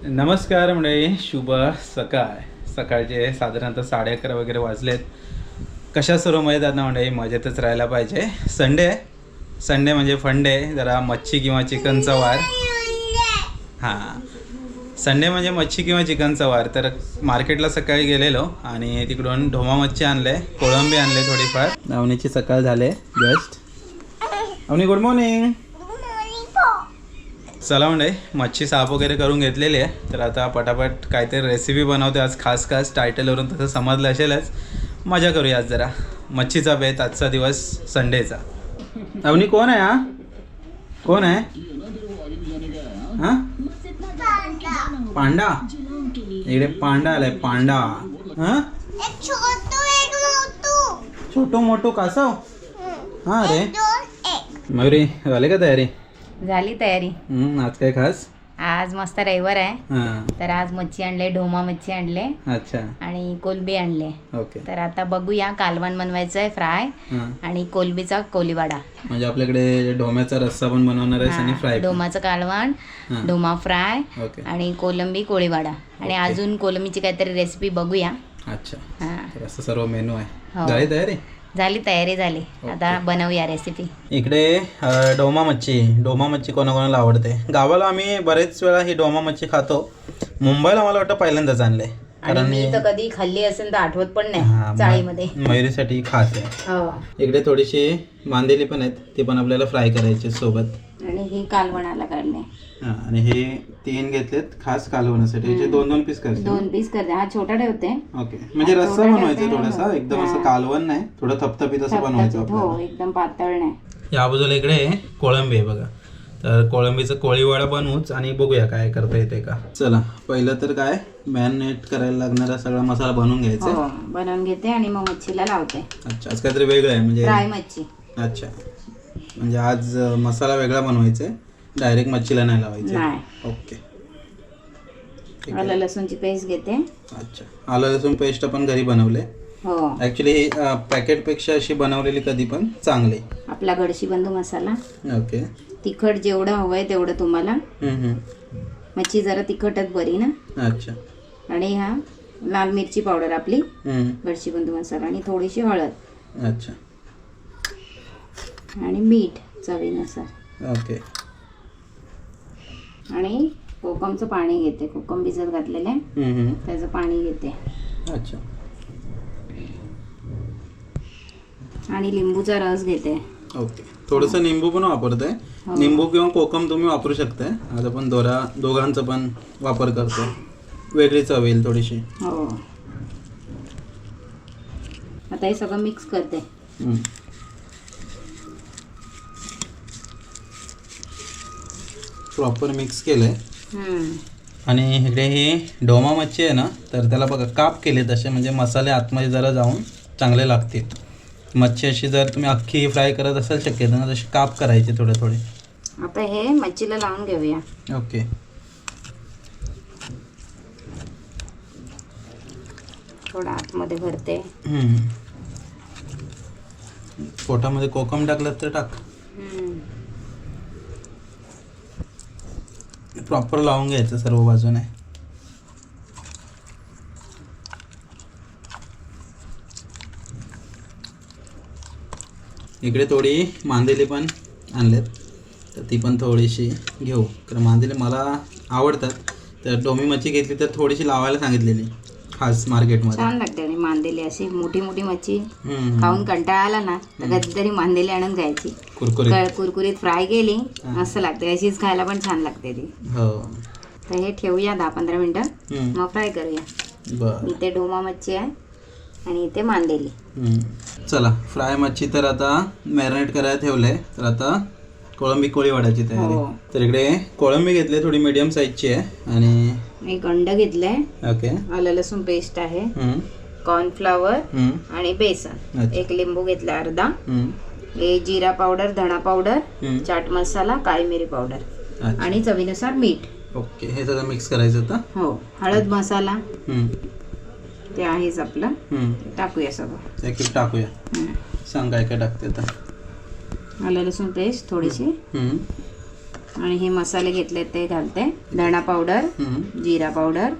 नमस्कार मंडळी, शुभ सकाळ. सकाळचे साधारणतः 11:30 वगैरे वाजलेत. कशा सर्व मजेत आहेत ना मंडळी? मजेतच राहायला पाहिजे. संडे म्हणजे फंडे, जरा मच्छी किंवा चिकनचा वार. हां, संडे म्हणजे मच्छी किंवा चिकनचा वार. तर मार्केटला सकाळी गेलेलो आणि तिकडून ढोमा मच्छी आणले, कोळंबी आणले थोडीफार. अवनीची सकाळ झाले जस्ट. Avni good morning. चला म्हणजे मच्छी साफ वगैरे करून घेतलेली आहे. तर आता पटापट काहीतरी रेसिपी बनवते आज. खास टायटलवरून तसं समजलं असेलच. मजा करूया आज जरा. मच्छीचा बेत आजचा दिवस संडेचा. अवनी कोण आहे? हा कोण आहे? हां, पांडा. इकडे पांडा आलाय, पांडा. हां, छोटो मोठो कासव. हां रे मयुरी, झाले का तयारी? झाली तयारी. आज काय खास? आज मस्त रविवार आहे. हां, तर आज मच्छी आणले, ढोमा मच्छी आणले अच्छा, आणि कोलबी आणले. ओके. तर आता बघूया, कालवण बनवायचं आहे फ्राय हां, आणि कोलबीचा कोलीवाडा. म्हणजे आपल्याकडे ढोम्याचा रस्सा पण बनवणार आहेस आणि फ्राय. ढोमाचं कालवण, हां, ढोमा फ्राय ओके, आणि कोलंबी कोळीवाडा. आणि ओके. अजून कोलंबीची काहीतरी रेसिपी बघूया. अच्छा. हां, तर असं सर्व मेनू आहे. हो. झाली तयारी? झाली तयारी झाली. आता बनवूया रेसिपी. इकडे डोमा मच्छी कोणाकोणाला आवडते. गावाला आम्ही बरेच वेळा ही डोमा मच्छी खातो. मुंबईला मला वाटतं पहिल्यांदाच आणले. आणि मी तर कधी खाल्ली असेल तर आठवत पण हां, नाही चाळीमध्ये. मयुरीसाठी खास आहे. हो. इकडे थोडीशी मांदेली पण आहेत, ती पण आपल्याला फ्राय करायची सोबत. आणि ही कालवणाला काढले. हां, आणि हे 3 घेतलेत खास कालवण्यासाठी. याचे 2-2 पीस करते. 2 पीस करते. हा छोटा ठेवते. ओके, म्हणजे रस्सा थोडं बनवायचा ठेवते. थोडासा, एकदम असं हां. कालवण नाही, थोडं थपथपीत असं बनवायचं हो, आपल्याला. एकदम पातळ नाही. या बाजूला इकडे कोळंबी आहे बघा. तर कोळंबीचं कोळीवाडा बनवूच आणि बघूया काय करता येते का. चला, पहिलं तर काय मॅरिनेट करायला लागणारा सगळा मसाला बनवून घ्यायचा. हो, बनवून घेते आणि मग मच्छीला लावते. अच्छा, आज काहीतरी वेगळं आहे म्हणजे. फ्राय मच्छी. अच्छा, म्हणजे आज मसाला वेगळा बनवायचा आहे, डायरेक्ट मच्छीला नाही लावायचं. नाही. ओके, ठीक आलं आहे. लसूणची पेस्ट घेते. अच्छा, आलं लसूण पेस्ट आपण घरी बनवले. हो, ॲक्च्युली पॅकेटपेक्षा अशी बनवलेली कधी पण चांगली. आपला गडशी बंधू मसाला. ओके. तिखट जेवढं हवंय तेवढं तुम्हाला. हम्म. मच्छी जरा तिखटच बरी ना. अच्छा. आणि हा लाल मिरची पावडर आपली, हम्म. गडशी बंधू मसाला, आणि थोडीशी हळद अच्छा, आणि मीठ चवीनुसार. ओके. आणि कोकमचं पाणी घेते. कोकम भिजत घातलेले हम्म. त्याचं पाणी घेते. अच्छा. आणि लिंबूचा रस घेते. ओके, थोडंसं निंबू पण वापरतोय. हो. निंबू किंवा कोकम तुम्ही वापरू शकताय. आता पण दोघांचा पण वापर करतो, वेगळी चव येईल थोडीशी. हो. आता हे सगळं मिक्स करते. हम्म. प्रॉपर मिक्स केलंय. आणि इकडे ही डोमा मच्छी आहे ना, तर त्याला बघा काप केले तसे, म्हणजे मसाले आतमध्ये जरा जाऊन चांगले लागतील. मच्छी अशी जर तुम्ही अख्खी फ्राय करत असाल शक्यतो ना, तशी काप करायचे थोडे. आता हे मच्छीला लावून घेऊया. ओके. थोडं आतमध्ये भरते. पोटामध्ये कोकम टाकलं तर टाक. प्रॉपर लावून घ्यायचं सर्व बाजूने. इकडे थोडी मांदेली पण आणलेत, तर ती पण थोडीशी घेऊ. कारण मांदेली मला आवडतात. तर डोमी मच्छी घेतली तर थोडीशी लावायला सांगितलेली खास मार्केटमध्ये. छान लागते. आणि मांदेली अशी मोठी मच्छी हम्म. खाऊन कंटाळा आला ना तर कधीतरी मांदेली आणून जायची. कुरकुरीत फ्राय केली मस्त लागते. अशीच खायला पण छान लागते ती. हो. तर हे ठेवूया 10-15 मिनिटं, हम्म. मग फ्राय करूया. बरं. इथे डोमा मच्छी आहे आणि इथे मांदेली. चला, फ्राय मच्छी तर आता मॅरिनेट करायला ठेवलंय. तर आता कोळंबी कोळीवाड्याची तयारी. हो. तर इकडे कोळंबी घेतली, थोडी मीडियम साईजची आहे. आणि एक अंड घेतलंय. ओके. आलं लसूण पेस्ट आहे, हम्म. कॉर्नफ्लॉवर हम्म. आणि बेसन. अच्छा. एक लिंबू घेतला अर्धा. हम्म. हे जिरा पावडर, धणा पावडर, हम्म. चाट मसाला, काळी मिरी पावडर अच्छा. आणि चवीनुसार मीठ. ओके, हे सगळं मिक्स करायचं आता. हो, हळद मसाला हम्म. ते आहेच आपलं. हम्म. टाकूया सगळं. एक टाकूया. सांग काय काय टाकते आता. आलं लसूण पेस्ट थोडीशी, हम्म. आणि हे मसाले घेतले ते घालते. धणा पावडर, जिरा पावडर,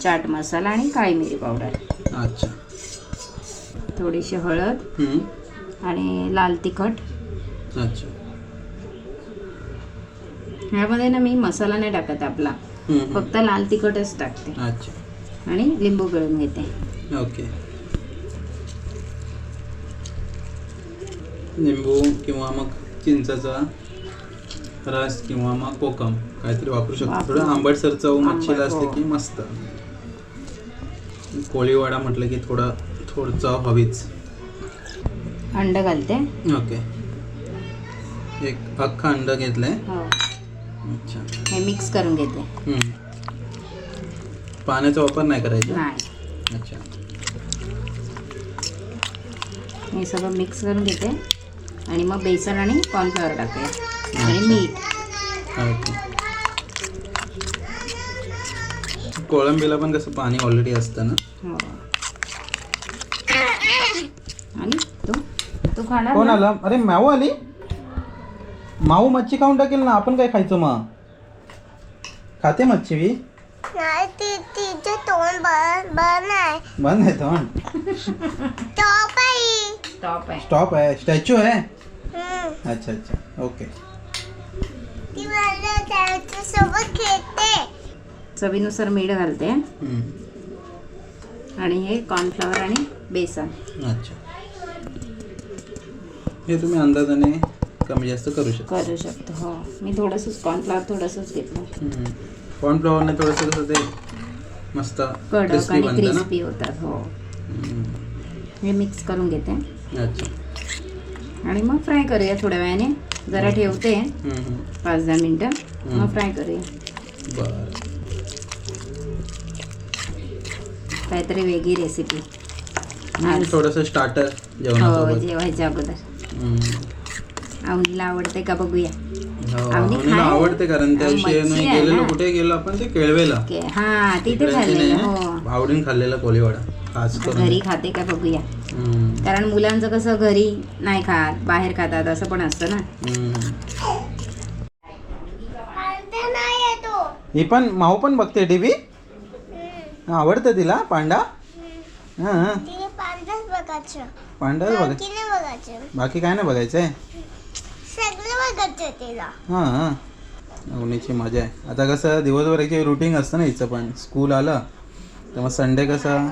चाट मसाला आणि काळी मिरी पावडर. अच्छा. थोडीशी हळद आणि लाल तिखट. अच्छा. ह्यामध्ये ना मी मसाला नाही टाकत आपला, फक्त लाल तिखटच टाकते. अच्छा. आणि लिंबू पिळून घेते. ओके. लिंबू किंवा मग चिंचाचा रस किंवा मग कोकम काहीतरी वापरू शकतो. थोडं आंबटसर चव मच्छीला असते की मस्त. कोळीवाडा म्हटलं की थोडं चव हवीच. अंड घालते. ओके. एक अख्खा अंड घेतलंय. हो. अच्छा. हे मिक्स करून घेते. पाण्याचा वापर नाही करायचा. नाही. अच्छा. हे सगळं मिक्स करून घेते आणि मग बेसन आणि कॉर्नफ्लॉवर टाकते आणि मीठ. ओके. कोळंबीला पण कसं पाणी ऑलरेडी असतं ना. हो. आणि तू खाणार कोण ना? आला? अरे माऊ आली. माऊ मच्छी खाऊन टाकेल ना. आपण काय खायचं मग? खाते मच्छी बी? नाही तिचे तोंड बंद आहे. बंद आहे तोंड. टॉप आहे. टॉप आहे. स्टॉप आहे. स्टॅच्यू आहे. अच्छा अच्छा. ओके. ती मला त्याच्यासोबत खेळते. चवीनुसार मीठ घालते आणि हे कॉर्नफ्लॉवर आणि बेसन. अच्छा. हे तुम्ही अंदाजाने कमी जास्त करू शकतो. हो, मी थोडंसंच कॉर्नफ्लॉवर थोडंसंच घेतलं. कॉर्नफ्लॉवरने थोडंसं कसं ते मस्त कडक क्रिस्पी आणि बनतं ना. क्रिस्पी होतात. हो. हे मिक्स करून घेते. अच्छा. आणि मग फ्राय करूया थोड्या वेळाने. जरा ठेवते 5-10 मिनटं, मग फ्राय करूया. बरं. काहीतरी वेगळी रेसिपी. थोडंसं स्टार्टर हो, जेवणासोबत. जेवायच्या अगोदर. आवडीला आवडते का बघूया. आवडीला आवडते कारण त्या दिवशी नाही गेलेलो. कुठे गेलो आपण? ते केळवेला. हा, तिथे खाल्लेलं. हो, आवडीने खाल्लेला कोळीवाडा खास करून. घरी खाते का बघूया. कारण मुलांचं कसं घरी नाही खात, बाहेर खातात असं पण असतं ना. पांढरा नाही येतो. ही पण माऊ पण बघते टीव्ही. आवडतं तिला पांडा. हा. तिने पांढराच बघायचं. पांडा बघ. बाकी नाही बघायचं. बाकी काय नाही बघायचंय. सगळं बघायचं तिला. हां. अवनीची मजा आहे. आता कसं दिवसभर एक रुटीन असतं ना हिचं पण. स्कूल आलं तर मग संडे कसं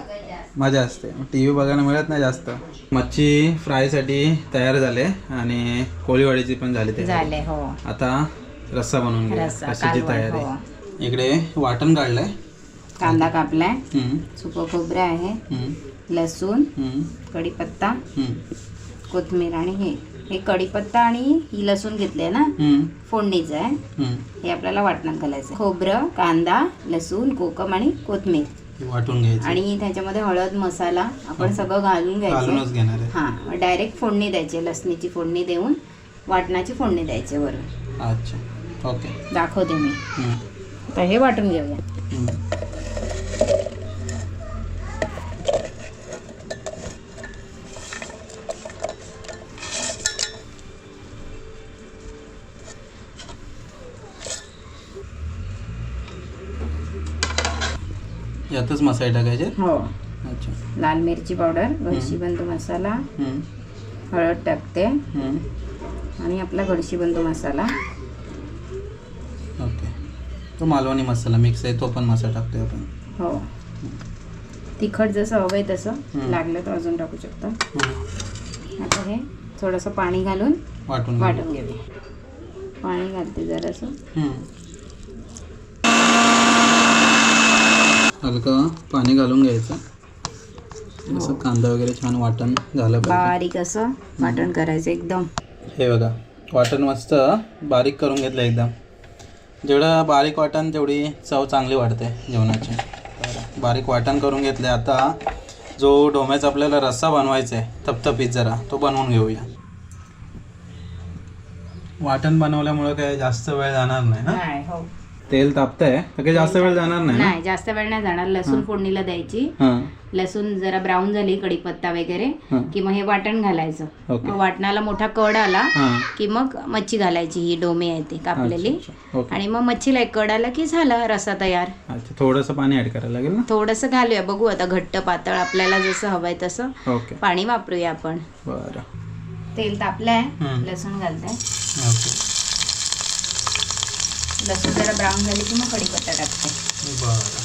मजा असते. टी व्ही बघायला मिळत नाही जास्त. मच्छी फ्रायसाठी तयार झाले आणि कोळीवाडीची पण झाली ते झाले. हो. आता रस्सा बनवून घ्या. रस्सा, कशाची कालवण, तयारी. हो. इकडे वाटण काढलंय. कांदा कापलाय, हम्म, सुकं खोबरं आहे, हम्म, लसूण, हम्म, कढीपत्ता, हम्म, कोथिंबीर आणि हे कढीपत्ता आणि ही लसूण घेतले ना, हम्म, फोडणीचं आहे. हम्म. हे आपल्याला वाटणात घालायचं. खोबरं, कांदा, लसूण, कोकम आणि कोथिंबीर. हे वाटून घ्यायचं. आणि त्याच्यामध्ये हळद, मसाला आपण सगळं घालून घालूनच घ्यायचं. घेणार आहे. हां, डायरेक्ट फोडणी द्यायची. लसणीची फोडणी देऊन वाटणाची फोडणी द्यायची वरून. अच्छा. ओके. दाखवते मी. हम्म, तर हे वाटून घेऊया. हम्म. यातच मसाले टाकायचे. हो. अच्छा. लाल मिरची पावडर, गडशीबंधू मसाला, हम्म, हळद टाकते हम्म. आणि आपला गडशीबंधू मसाला. ओके. तो मालवणी मसाला मिक्स आहे तो पण मसाला टाकतोय आपण. हो. तिखट जसं हवं आहे तसं लागलं तर अजून टाकू शकता. आता हे थोडंसं पाणी घालून वाटून घेऊया. पाणी घालते जरासं. हलकं पाणी घालून घ्यायचं. असं कांदा वगैरे छान वाटण झालं पाहिजे. बारीक असं वाटण करायचं एकदम. हे बघा वाटण मस्त बारीक करून घेतलं एकदम. जेवढं बारीक वाटण तेवढी चव चांगली वाढते जेवणाची. बारीक वाटण करून घेतले. आता जो ढोम्याचा आपल्याला रस्सा बनवायचा आहे थपथपीत जरा तो बनवून घेऊया. वाटण बनवल्यामुळं काय जास्त वेळ जाणार नाही ना. नाही. हो. तेल तापतंय तर काही जास्त वेळ जाणार नाही ना? नाही जास्त वेळ नाही जाणार. लसूण फोडणीला द्यायची. हां लसूण जरा ब्राऊन झाली, कढीपत्ता वगैरे की मग हे वाटण घालायचं. ओके. मग वाटणाला मोठा कड आला हां की मग मच्छी घालायची, ही डोमी आहे ती कापलेली. अच्छा. ओके. आणि मग मच्छीला एक कड आला की झाला रस्सा तयार. अच्छा थोडंसं पाणी ऍड करायला लागेल ना? थोडंसं घालूया, बघू आता घट्ट पातळ आपल्याला जसं हवंय तसं ओके पाणी वापरूया आपण. बरं. तेल तापलंय, हम्म. लसूण घालते. ओके लसूण जरा ब्राऊन झाली की मग कढीपत्ता टाकते. बरं.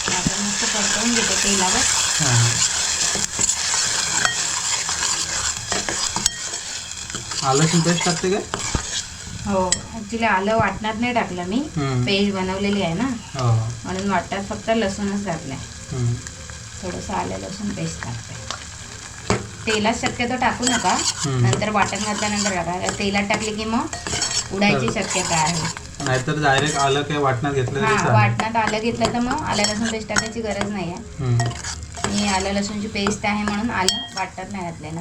आपण मस्त परतवून घेतो तेलावर. हां आलं पेस्ट टाकते काय? हो ॲक्च्युली आलं वाटणात नाही टाकलं मी, हम्म. पेस्ट बनवलेली आहे ना, हो म्हणून वाटणात फक्त लसूणच घातलंय. हम्म. थोडंसं आलं लसूण पेस्ट टाकते. तेलात शक्यतो टाकू नका, हम्म. नंतर वाटण घातल्यानंतर टाका. तेलात टाकली की मग उडायची शक्यता आहे. नाहीतर डायरेक्ट आलं काय वाटणात घेतलं तरी हां चालेल. वाटणात आलं घेतलं तर मग आलं लसूण पेस्ट टाकायची गरज नाही आहे. हम्म. मी आलं लसूणची पेस्ट आहे म्हणून आलं वाटणात नाही घातलेलं.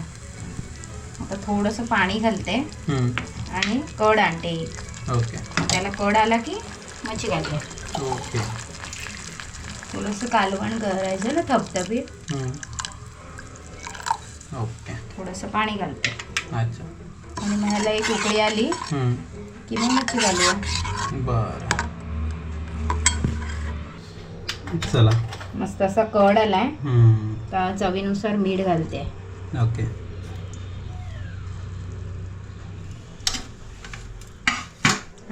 आता थोडंसं पाणी घालते हम्म. आणि कड आणते एक. ओके त्याला कड आला की मच्छी घालते. ओके थोडंसं कालवण करायचं ना थपथपीत, हम्म. ओके थोडंसं पाणी घालते अच्छा आणि मग ह्याला एक उकळी आली हम्म. की मग मच्छी घालूया. बरं चला. मस्त असा कड आलाय हम्म. तर चवीनुसार मीठ घालते. ओके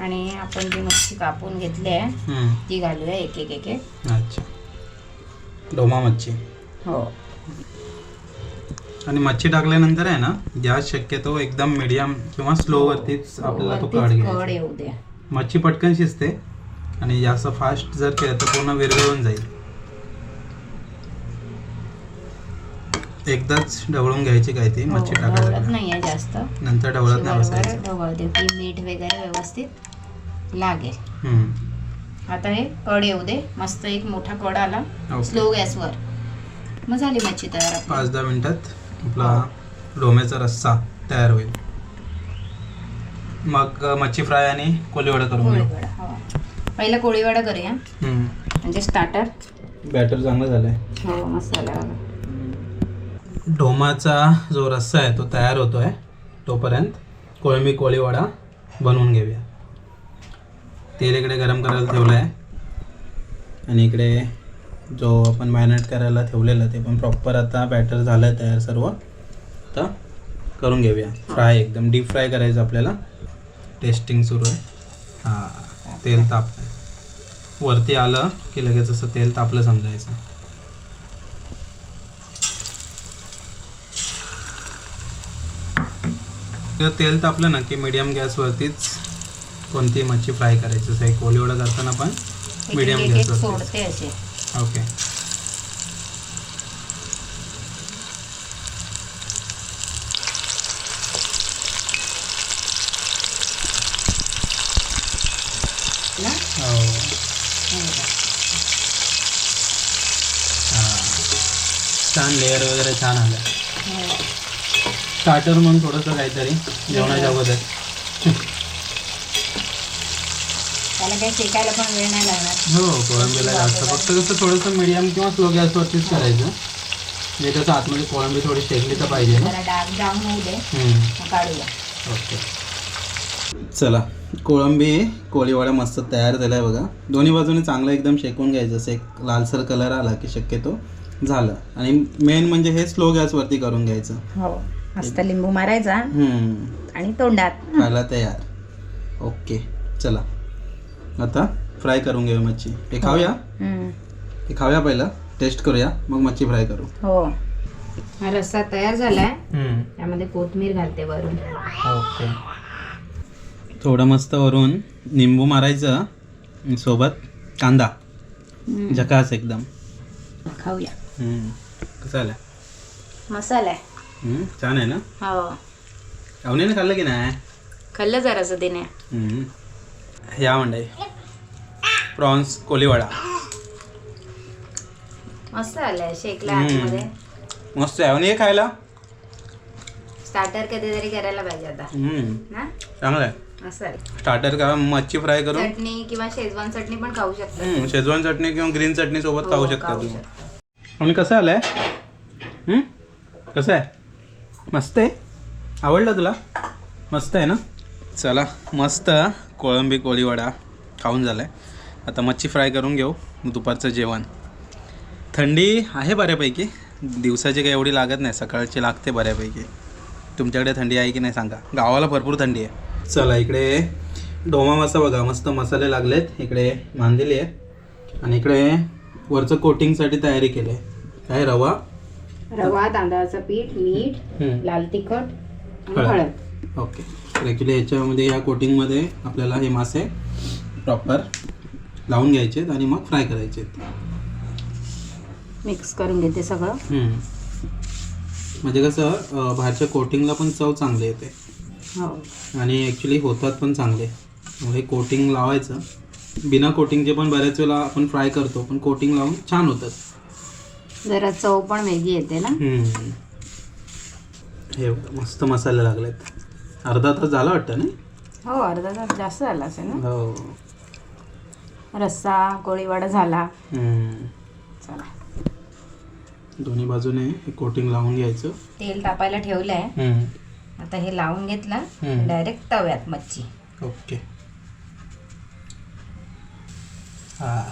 आणि आपण जी मच्छी कापून घेतली आहे हम्म. ती घालूया एक एक एक एक. अच्छा डोमा मच्छी. हो आणि मच्छी टाकल्यानंतर आहे ना गॅस शक्यतो एकदम मीडियम किंवा स्लोवरतीच आपल्याला तो कड वरतीच कड घ्यायचा. येऊ द्या. मच्छी पटकन शिजते आणि जास्त फास्ट जर केलं तर पूर्ण विरघळून जाईल. एकदाच ढवळून घ्यायची काय ती मच्छी ढवळत टाकायला, नाहीये जास्त, नंतर ढवळत नाही बसायचं. ढवळते की मीठ वगैरे व्यवस्थित लागेल. हम्म. आता हे कड येऊ दे. मस्त एक मोठा कड आला ओके. स्लो गॅसवर, मग झाली मच्छी तयार आपली. 5-10 मिनिटात आपला डोम्याचा रस्सा तयार होईल. मग मच्छी फ्राय आणि कोळीवडा करून घेऊ. कोळीवडा, हो. पहिला कोळीवडा करूया हम्म. म्हणजे स्टार्टर. बॅटर चांगलं झालंय. हो मस्त झाला बघा. डोमाचा जो रस्सा आहे तो तयार होतोय, तोपर्यंत कोळंबी कोळीवडा बनवून घेऊया. तेल इकडे गरम करायला ठेवलं आहे आणि इकडे जो आपण मॅरिनेट करायला ठेवलेलं ते पण प्रॉपर आता बॅटर झालं आहे तयार सर्व. आता करून घेऊया फ्राय, एकदम डीप फ्राय करायचं आपल्याला. टेस्टिंग सुरू आहे. हां तेल तापलं वरती आलं की लगेच असं तेल तापलं समजायचं. तेल तापलं ना की मीडियम गॅसवरतीच कोणती मच्छी फ्राय करायची. जसं एक कोळीवडा करताना पण मीडियम एक एक गॅसवर. सोडते असे. ओके ना? हो हे बघा. हां छान लेअर वगैरे छान आलं. हो. स्टार्टर म्हणून थोडंसं काहीतरी जेवणाच्या अगोदर. त्याला काही शेकायला पण वेळ नाही लागणार. हो कोळंबीला जास्त फक्त कसं थोडंसं मीडियम किंवा स्लो गॅसवरतीच करायचं. म्हणजे कसं आतमध्ये कोळंबी थोडी शेकली तर पाहिजे ना. जरा डाग डाऊन होऊ दे, हम्म. मग काढूया. ओके चला. कोळंबी कोळीवडा मस्त तयार झाला आहे बघा. दोन्ही बाजूने चांगलं एकदम शेकून घ्यायचं. असं एक लालसर कलर आला की शक्यतो झालं. आणि मेन म्हणजे हे स्लो गॅसवरती करून घ्यायचं. हो मस्त लिंबू मारायचा आणि तोंडात खायला तयार. ओके चला आता फ्राय करून घेऊया मच्छी. हे खाऊया, हे खाऊया पहिलं, टेस्ट करूया, मग मच्छी फ्राय करू. हो हा रस्सा तयार झालाय. त्यामध्ये कोथिंबीर घालते वरून. ओके थोडं मस्त वरून निंबू मारायचं, सोबत कांदा झकास एकदम. खाऊया. कसं आलं मसाला आहे. छान आहे ना. हो अवनीने खाल्लं की नाही. खाल्लं जरासं तिने. या मंडई प्रॉन्स कोलीवाडा मस्त आलंय शेकला आतमध्ये. मस्त आहे. अवनी हे खायला स्टार्टर कधीतरी करायला पाहिजे आता ना. चांगलं आहे. असं आहे. स्टार्टर का मच्छी फ्राय करून चटणी किंवा शेजवान चटणी पण खाऊ शकतो. शेजवान चटणी किंवा ग्रीन चटणी सोबत खाऊ शकता खाऊ तुम्ही. शकतो. आणि कसं आलंय कसं आहे. मस्त आहे. आवडलं तुला. मस्त आहे ना. चला मस्त कोळंबी कोळीवाडा खाऊन झालाय. आता मच्छी फ्राय करून घेऊ. दुपारचं जेवण. थंडी आहे बऱ्यापैकी. दिवसाची काही एवढी लागत नाही. सकाळची लागते बऱ्यापैकी. तुमच्याकडे थंडी आहे की नाही सांगा. गावाला भरपूर थंडी आहे. चला इकडे ढोमा मासा बघा. मस्त मसाले लागलेत. इकडे मांदेली आहे आणि इकडे वरचं कोटिंगसाठी तयारी केली आहे. काय रवा तांदळाचं पीठ मीठ लाल तिखट आणि हळद. हळद. ओके. तर ॲक्च्युली ह्याच्यामध्ये या कोटिंगमध्ये आपल्याला हे मासे प्रॉपर लावून घ्यायचे आहेत आणि मग फ्राय करायचे आहेत. मिक्स करून घेते सगळं. म्हणजे कसं बाहेरच्या कोटिंगला पण चव चांगली येते हो आणि ॲक्च्युली होतात पण चांगले. हे कोटिंग लावायचं. बिना कोटिंगचे पण बऱ्याच वेळेला आपण फ्राय करतो पण कोटिंग लावून छान होतात. जरा चव पण वेगळी येते ना. हे मस्त मसाले लागलेत. अर्धा तास झाला वाटतं ना. हो अर्धा तास जास्त झाला असेल ना. हो. रस्सा कोळीवाडा झाला. चला दोन्ही बाजूने हे कोटिंग लावून घ्यायचं. तेल तापायला ठेवलंय. आता हे लावून घेतलं डायरेक्ट तव्यात मच्छी. ओके. हा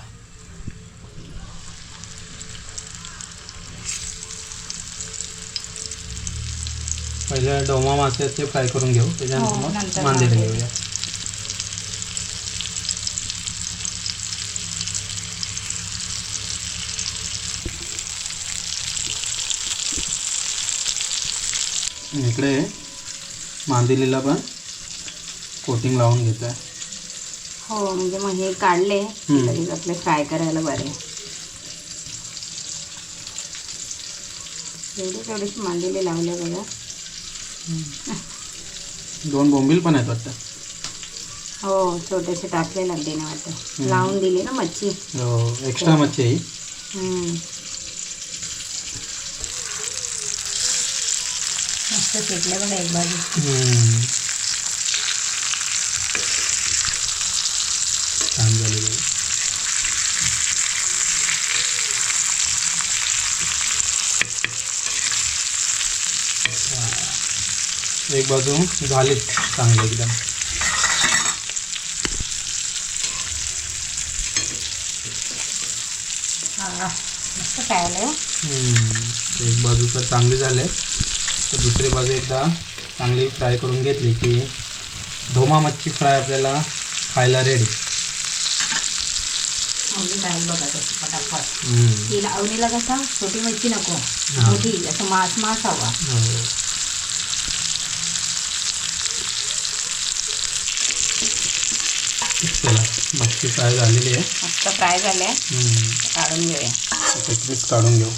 पहिले डोमा मासे ते फ्राय करून घेऊ. त्याच्यानंतर नंतर मग मांदेली घेऊया. इकडे मांदेलीला पण कोटिंग लावून घेत आहे. हो म्हणजे मग हे काढले लगेच आपले फ्राय करायला बरे. तेवढीच मांदेली लावल्या बघा. 2 बोंबील पण आहेत वाटतं. हो छोटेसे टाकले लागते ना वाटतं. लावून दिली ना मच्छी. हो एक्स्ट्रा मच्छी आहे. मस्त शेकले बघा एक बाजू. छान झालेलं आहे. एक बाजू झाली चांगलं एकदम. मस्त खायला. एक बाजू तर चांगली झाले तर दुसरी बाजू एकदा चांगली फ्राय करून घेतली की ढोमा मच्छी फ्राय आपल्याला खायला रेडी. बघा पटापट. तिला अवनीला कसा छोटी मच्छी नको मोठी असं मास मास हवा. चला मच्छी फ्राय झालेली आहे. मस्त फ्राय झाले. काढून घेऊया. पीस काढून घेऊ.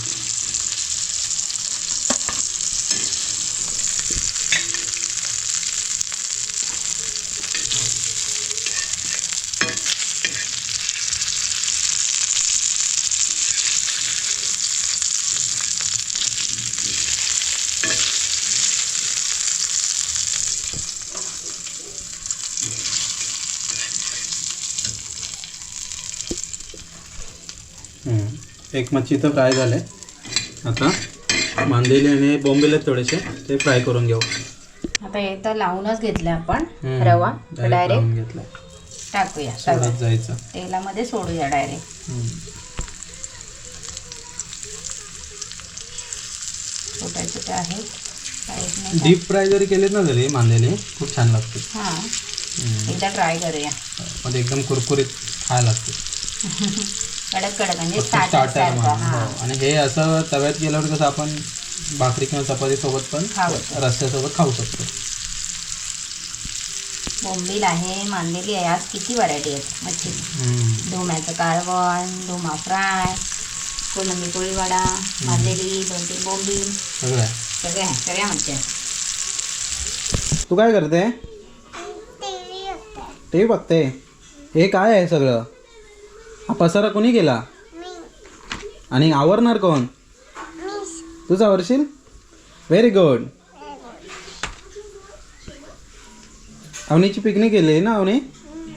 एक मच्छी तर फ्राय झाले. आता मांदेली आणि बोंबील थोडेसे ते फ्राय करून घेऊ. आता हे तर लावूनच घेतलं आपण रवा. डायरेक्ट घेतला टाकूया सोडत जायचं. तेलामध्ये सोडूया डायरेक्ट. छोटे छोटे आहेत. डीप फ्राय जरी केलेत ना जरी मांदेली खूप छान लागते. हां एकदा ट्राय करूया. पण एकदम कुरकुरीत खायला लागते. कडक कडक म्हणजे स्टार्टर. आणि हे असं तव्यात गेल्यावर कसं आपण भाकरी किंवा चपाती सोबत पण रस्स्यासोबत खाऊ शकतो. बोंबील आहे मांदेली आहे. आज किती व्हरायटी आहेत मच्छी. ढोम्याचं कालवण ढोमा फ्राय कोलंबी कोळीवाडा भाजलेली 2-3 बोंबील सगळं आहे. सगळ्या मच्छ्या. तू काय करते? टीव्ही होते. टीव्ही बघते. हे काय आहे सगळं? हा पसारा कोणी केला? मी आणि आवरणार कोण? मी तुझं आवरशील? Very good. अवनीची पिकनिक गेलेली ना अवनी?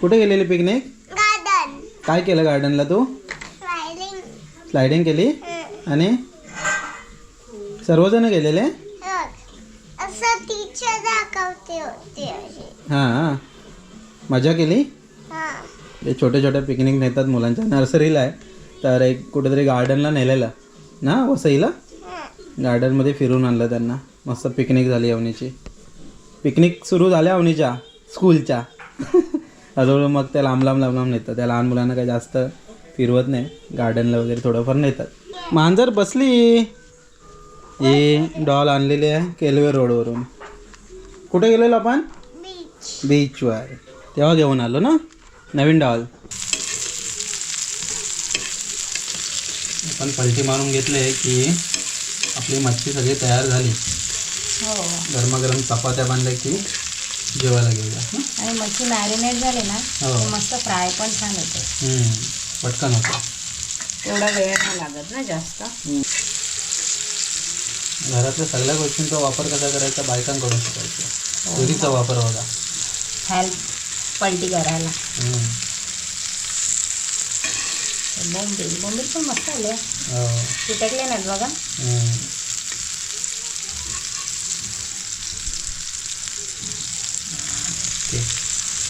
कुठे गेलेली पिकनिक? गार्डन काय केलं गार्डनला तू? स्लायडिंग स्लायडिंग केली आणि सर्वजण गेलेले? असं टीचर दाखवते होते अशी. हां मजा केली. हा ते छोटे छोटे पिकनिक नेतात मुलांच्या. नर्सरीला आहे तर एक कुठेतरी गार्डनला नेलेलं ना वसईला. गार्डनमध्ये फिरून आणलं त्यांना. मस्त पिकनिक झाली अवनीची. पिकनिक सुरू झाल्या अवनीच्या स्कूलच्या. हळूहळू मग त्या लांब लांब नेतात. त्या लहान मुलांना काही जास्त फिरवत नाही. गार्डनला वगैरे थोडंफार नेतात. मांजर बसली. ही डॉल आणलेली आहे केलवे रोडवरून. कुठे गेलेलो आपण? बीच बीचवर. तेव्हा घेऊन आलो ना नवीन डॉल. आपण पलटी मारून घेतले की आपली मच्छी सगळी तयार झाली. हो. गरमागरम चपात्या बांधल्या की जेवायला घेऊया. आणि मच्छी मॅरिनेट झाली ना हो. की मस्त फ्राय पण छान होते. पटकन होतं. एवढा वेळ नाही लागत ना जास्त. घरातल्या सगळ्या गोष्टींचा वापर कसा करायचा बायकांकडून शिकायचा. तुरीचा वापर बघा. हेल्प पलटी करायला. बोंबील पण मस्त आले. चिटकले नाहीत बघा.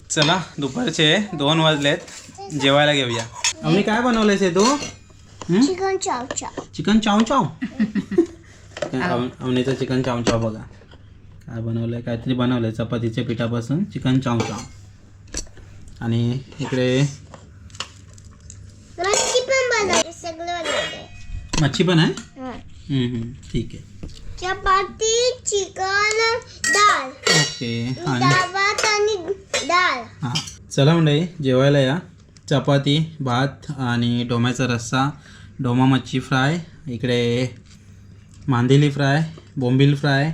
चला दुपारचे 2 वाजलेत. जेवायला घेऊया. आम्ही काय बनवलंयस हे तू? चिकन चावचा. चिकन चाव चाव. अवनीचं चिकन चाव चाव बघा. काय बनवलंय? काहीतरी बनवलंय चपातीच्या पिठापासून चिकन चाव चाव. आणि इकडे मच्छी पण बनवते. सगळं बनवते. मच्छी पण आहे. हा. ठीक आहे. चपाती चिकन डाळ ओके. आणि भात आणि डाळ. हां चला मंडळी जेवायला या. चपाती भात आणि डोम्याचा रस्सा, डोमा मच्छी फ्राय, इकडे मांदेली फ्राय, बोंबील फ्राय,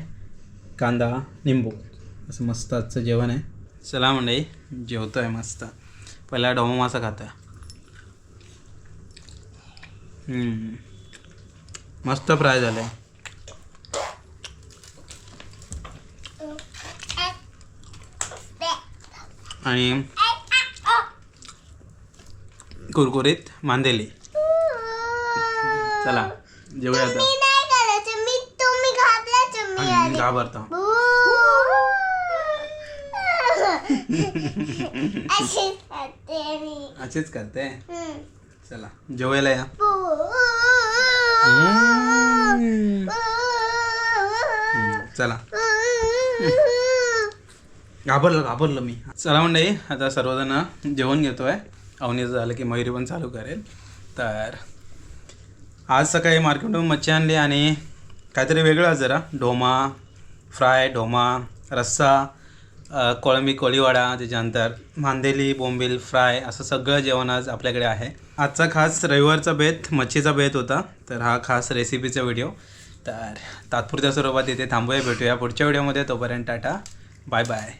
कांदा निंबू, असं मस्त आजचं जेवण आहे. चला मंडळी जेवतो आहे मस्त. पहिला डोमा मासा खातो आहे. मस्त फ्राय झालं आहे. आणि कुरकुरीत मांदेली. चला जेवूया आता. मी नाही करायचं. तुम्ही घाबरायचं. मी आणि घाबरतो. अशीच करते मी. असेच करते. चला जेवायला या. चला घाबरलं मी. चला मंडळी आता सर्वजण जेवण घेतो आहे. अवनीचं झालं की मयुरी पण चालू करेल. तर आज सकाळी मार्केटमधून मच्छी आणली आणि काहीतरी वेगळं जरा डोमा फ्राय, डोमा रस्सा, कोळंबी कोळीवाडा, त्याच्यानंतर मांदेली बोंबील फ्राय, असं सगळं जेवण आज आपल्याकडे आहे. आजचा खास रविवारचा बेत मच्छीचा बेत होता. तर हा खास रेसिपीचा व्हिडिओ. तर तात्पुरत्या स्वरूपात इथे थांबूया. भेटूया पुढच्या व्हिडिओमध्ये. तोपर्यंत टाटा बाय बाय.